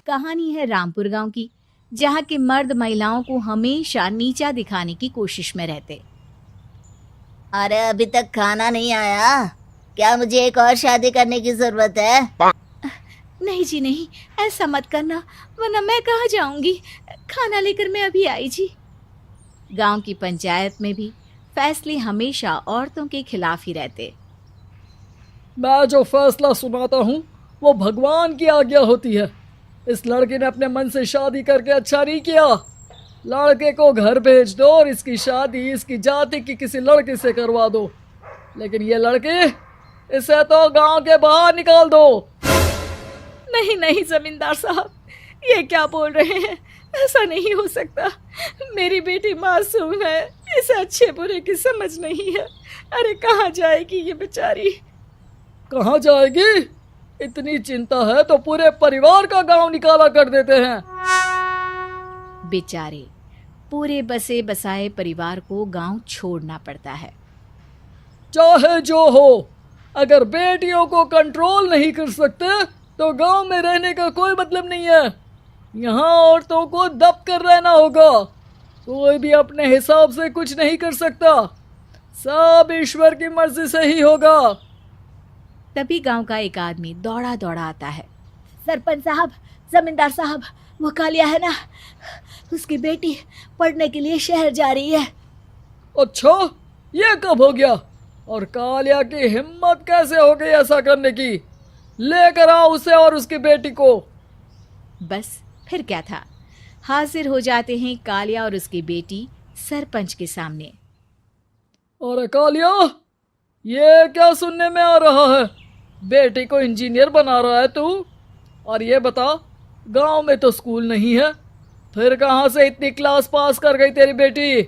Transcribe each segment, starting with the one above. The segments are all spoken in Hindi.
कहानी है रामपुर गांव की, जहां के मर्द महिलाओं को हमेशा नीचा दिखाने की कोशिश में रहते। अरे अभी तक खाना नहीं आया, क्या मुझे एक और शादी करने की जरूरत है? नहीं जी नहीं, ऐसा मत करना, वरना मैं कहाँ जाऊंगी। खाना लेकर मैं अभी आई जी। गांव की पंचायत में भी फैसले हमेशा औरतों के खिलाफ ही रहते। मैं जो फैसला सुनाता हूँ वो भगवान की आज्ञा होती है। इस लड़के ने अपने मन से शादी करके अच्छा नहीं किया। लड़के को घर भेज दो और इसकी शादी इसकी जाति की किसी लड़के से करवा दो, लेकिन ये लड़की, इसे तो गांव के बाहर निकाल दो। नहीं नहीं जमींदार साहब, ये क्या बोल रहे हैं? ऐसा नहीं हो सकता। मेरी बेटी मासूम है, इसे अच्छे बुरे की समझ नहीं है। अरे कहाँ जाएगी ये बेचारी? कहाँ जाएगी? इतनी चिंता है तो पूरे परिवार का गांव निकाला कर देते हैं। बेचारे पूरे बसे बसाए परिवार को गांव छोड़ना पड़ता है। चाहे जो हो, अगर बेटियों को कंट्रोल नहीं कर सकते तो गांव में रहने का कोई मतलब नहीं है। यहाँ औरतों को दब कर रहना होगा। कोई भी अपने हिसाब से कुछ नहीं कर सकता, सब ईश्वर की मर्जी से ही होगा। तभी गांव का एक आदमी दौड़ा दौड़ा आता है। सरपंच साहब, जमींदार साहब, वो कालिया है ना, उसकी बेटी पढ़ने के लिए शहर जा रही है। अच्छा, ये कब हो गया? और कालिया की हिम्मत कैसे हो गई ऐसा करने की? लेकर आओ उसे और उसकी बेटी को। बस फिर क्या था, हाजिर हो जाते हैं कालिया और उसकी बेटी सरपंच के सामने। अरे कालिया, ये क्या सुनने में आ रहा है? बेटी को इंजीनियर बना रहा है तू? और ये बता, गांव में तो स्कूल नहीं है, फिर कहाँ से इतनी क्लास पास कर गई तेरी बेटी?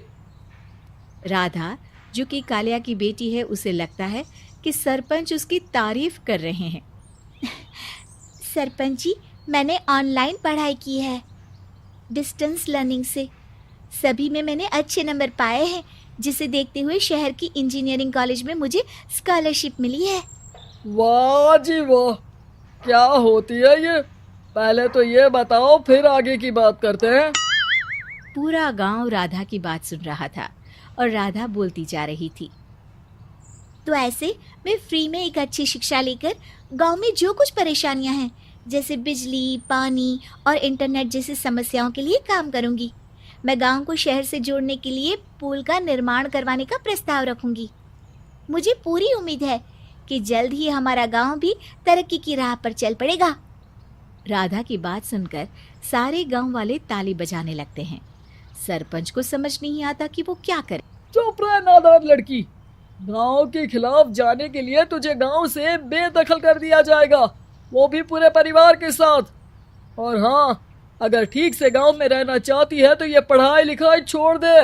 राधा, जो कि कालिया की बेटी है, उसे लगता है कि सरपंच उसकी तारीफ कर रहे हैं। सरपंच जी, मैंने ऑनलाइन पढ़ाई की है, डिस्टेंस लर्निंग से। सभी में मैंने अच्छे नंबर पाए हैं, जिसे देखते हुए शहर की इंजीनियरिंग कॉलेज में मुझे स्कॉलरशिप मिली है। वाह जी वाह, क्या होती है ये? पहले तो ये बताओ, फिर आगे की बात करते हैं। पूरा गांव राधा की बात सुन रहा था और राधा बोलती जा रही थी। तो ऐसे मैं फ्री में एक अच्छी शिक्षा लेकर गांव में जो कुछ परेशानियां हैं, जैसे बिजली, पानी और इंटरनेट जैसी समस्याओं के लिए काम करूंगी। मैं गांव को शहर से जोड़ने के लिए पुल का निर्माण करवाने का प्रस्ताव रखूंगी। मुझे पूरी उम्मीद है कि जल्द ही हमारा गांव भी तरक्की की राह पर चल पड़ेगा। राधा की बात सुनकर सारे गांव वाले ताली बजाने लगते हैं। सरपंच को समझ नहीं आता कि वो क्या करे। चुप रह नादान लड़की, गांव के खिलाफ जाने के लिए तुझे गांव से बेदखल कर दिया जाएगा, वो भी पूरे परिवार के साथ। और हाँ, अगर ठीक से गांव में रहना चाहती है तो ये पढ़ाई लिखाई छोड़ दे।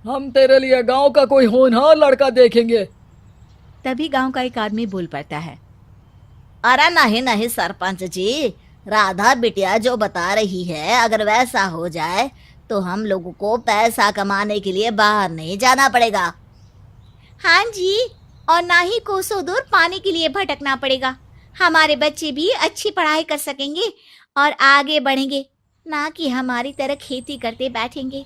हम तेरे लिए गांव का कोई होनहार लड़का देखेंगे। तभी गांव का एक आदमी बोल पड़ता है। अरे नहीं नहीं सरपंच जी, राधा बिटिया जो बता रही है, अगर वैसा हो जाए तो हम लोगों को पैसा कमाने के लिए बाहर नहीं जाना पड़ेगा। हाँ जी, और ना ही कोसों दूर पानी के लिए भटकना पड़ेगा। हमारे बच्चे भी अच्छी पढ़ाई कर सकेंगे और आगे बढ़ेंगे, ना कि हमारी तरह खेती करते बैठेंगे।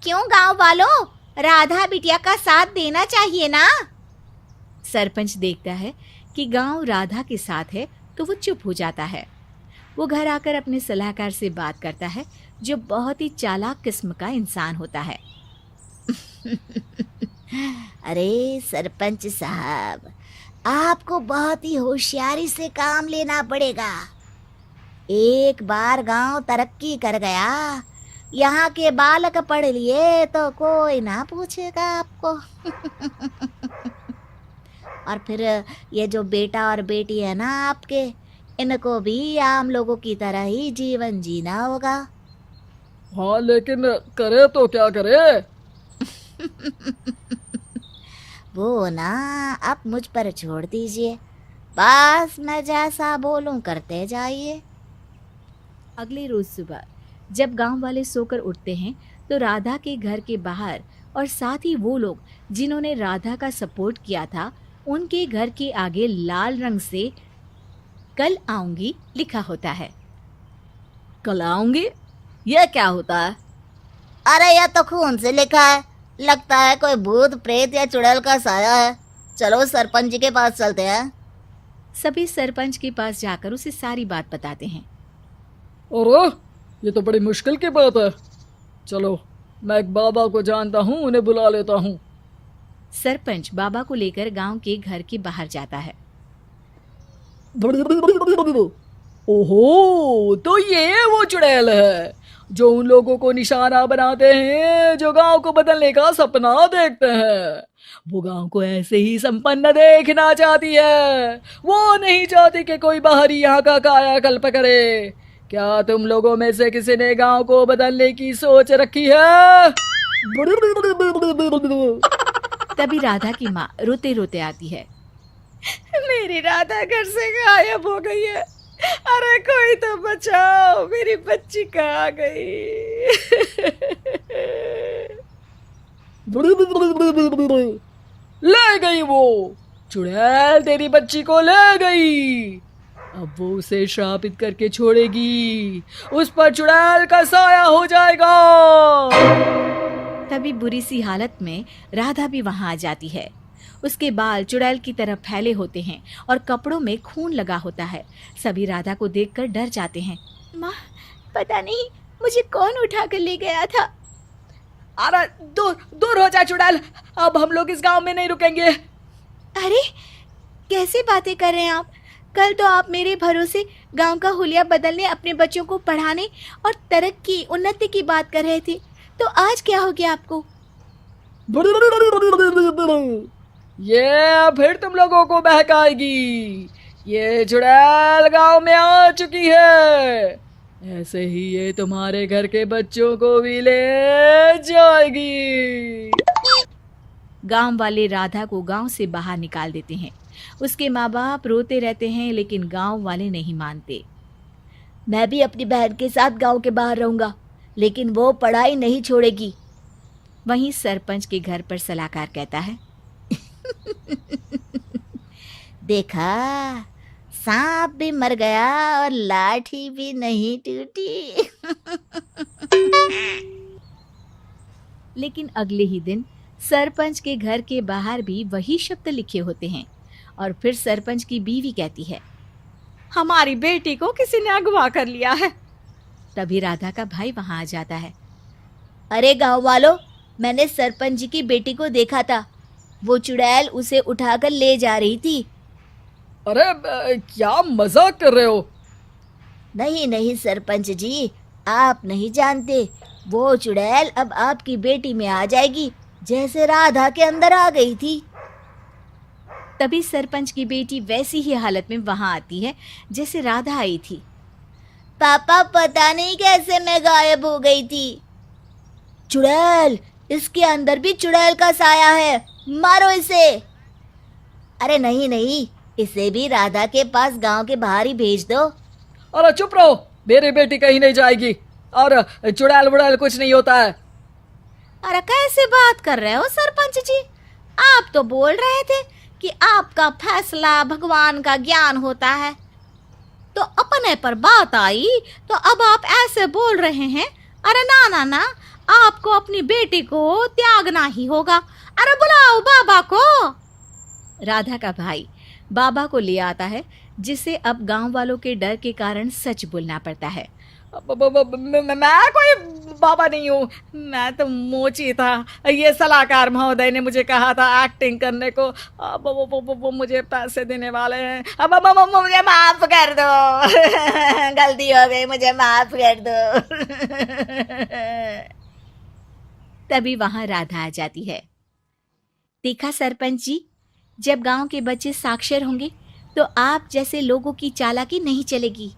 क्यों गांव वालों, राधा बिटिया का साथ देना चाहिए ना। सरपंच देखता है कि गांव राधा के साथ है तो वो चुप हो जाता है। वो घर आकर अपने सलाहकार से बात करता है, जो बहुत ही चालाक किस्म का इंसान होता है। अरे सरपंच साहब, आपको बहुत ही होशियारी से काम लेना पड़ेगा। एक बार गांव तरक्की कर गया, यहाँ के बालक पढ़ लिए तो कोई ना पूछेगा आपको। और फिर ये जो बेटा और बेटी है ना आपके, इनको भी आम लोगों की तरह ही जीवन जीना होगा। हाँ, लेकिन करे तो क्या करे? वो ना आप मुझ पर छोड़ दीजिए, बस मैं जैसा बोलूं करते जाइए। अगले रोज सुबह जब गांव वाले सोकर उठते हैं तो राधा के घर के बाहर और साथ ही वो लोग जिन्होंने राधा का सपोर्ट किया था, उनके घर के आगे लाल रंग से कल आऊंगी लिखा होता है। कल आऊंगी। यह क्या होता है? अरे यह तो खून से लिखा है, लगता है कोई भूत प्रेत या चुड़ैल का साया है। चलो सरपंच जी के पास चलते हैं। सभी सरपंच के पास जाकर उसे सारी बात बताते हैं। अरे ये तो बड़ी मुश्किल की बात है। चलो मैं एक बाबा को जानता हूँ, उन्हें बुला लेता हूँ। सरपंच बाबा को लेकर गांव के घर के बाहर जाता है। ओहो, तो ये वो चुड़ैल है जो उन लोगों को निशाना बनाते हैं जो गांव को बदलने का सपना देखते हैं। वो गांव को ऐसे ही संपन्न देखना चाहती है। वो नहीं चाहती कि कोई बाहरी यहाँ का कायाकल्प करे। क्या तुम लोगों में से किसी ने गांव को बदलने की सोच रखी है? तभी राधा की माँ रोते रोते आती है। मेरी राधा घर से गायब हो गई है। अरे कोई तो बचाओ, मेरी बच्ची कहाँ गई? ले गई वो चुड़ैल, तेरी बच्ची को ले गई। अब वो उसे श्रापित करके छोड़ेगी, उस पर चुड़ैल का साया हो जाएगा। तभी बुरी सी हालत में राधा भी वहां आ जाती है। उसके बाल चुड़ैल की तरह फैले होते हैं और कपड़ों में खून लगा होता है। सभी राधा को देखकर डर जाते हैं। माँ, पता नहीं मुझे कौन उठा कर ले गया था। अरे दूर दूर हो जा चुड़ैल, अब हम लोग इस गांव में नहीं रुकेंगे। अरे कैसी बातें कर रहे हैं आप? कल तो आप मेरे भरोसे गांव का हुलिया बदलने, अपने बच्चों को पढ़ाने और तरक्की उन्नति की बात कर रहे थे, तो आज क्या हो गया आपको? ये फिर तुम लोगों को बहकाएगी। ये चुड़ैल गांव में आ चुकी है, ऐसे ही ये तुम्हारे घर के बच्चों को भी ले जाएगी। गांव वाले राधा को गांव से बाहर निकाल देते हैं। उसके माँ बाप रोते रहते हैं, लेकिन गांव वाले नहीं मानते। मैं भी अपनी बहन के साथ गांव के बाहर रहूंगा, लेकिन वो पढ़ाई नहीं छोड़ेगी। वहीं सरपंच के घर पर सलाहकार कहता है। देखा, सांप भी मर गया और लाठी भी नहीं टूटी। लेकिन अगले ही दिन सरपंच के घर के बाहर भी वही शब्द लिखे होते हैं और फिर सरपंच की बीवी कहती है, हमारी बेटी को किसी ने अगवा कर लिया है। तभी राधा का भाई वहां आ जाता है। अरे गांव वालों, मैंने सरपंच जी की बेटी को देखा था। वो चुड़ैल उसे उठाकर ले जा रही थी। अरे क्या मजाक कर रहे हो? नहीं नहीं सरपंच जी, आप नहीं जानते। वो चुड़ैल अब आपकी बेटी में आ जाएगी, जैसे राधा के अंदर आ गई थी। तभी सरपंच की बेटी वैसी ही हालत में वहां आती है जैसे राधा आई थी। पापा, पता नहीं कैसे मैं गायब हो गई थी। चुड़ैल, इसके अंदर भी चुड़ैल का साया है, मारो इसे। अरे नहीं नहीं, इसे भी राधा के पास गांव के बाहर ही भेज दो। अरे चुप रहो, मेरी बेटी कहीं नहीं जाएगी और चुड़ैल बुड़ैल कुछ नहीं होता है। अरे कैसे बात कर रहे हो सरपंच जी? आप तो बोल रहे थे कि आपका फैसला भगवान का ज्ञान होता है, तो अपने पर बात आई तो अब आप ऐसे बोल रहे हैं। अरे ना ना ना, आपको अपनी बेटी को त्यागना ही होगा। अरे बुलाओ बाबा को। राधा का भाई बाबा को ले आता है, जिसे अब गांव वालों के डर के कारण सच बोलना पड़ता है। मैं कोई बाबा नहीं हूँ, मैं तो मोची था। ये सलाहकार महोदय ने मुझे कहा था एक्टिंग करने को। अब वो मुझे पैसे देने वाले हैं। अब मुझे माफ कर दो। गलती हो गई, मुझे माफ कर दो। तभी वहां राधा आ जाती है। देखा सरपंच जी, जब गांव के बच्चे साक्षर होंगे तो आप जैसे लोगों की चालाकी नहीं चलेगी।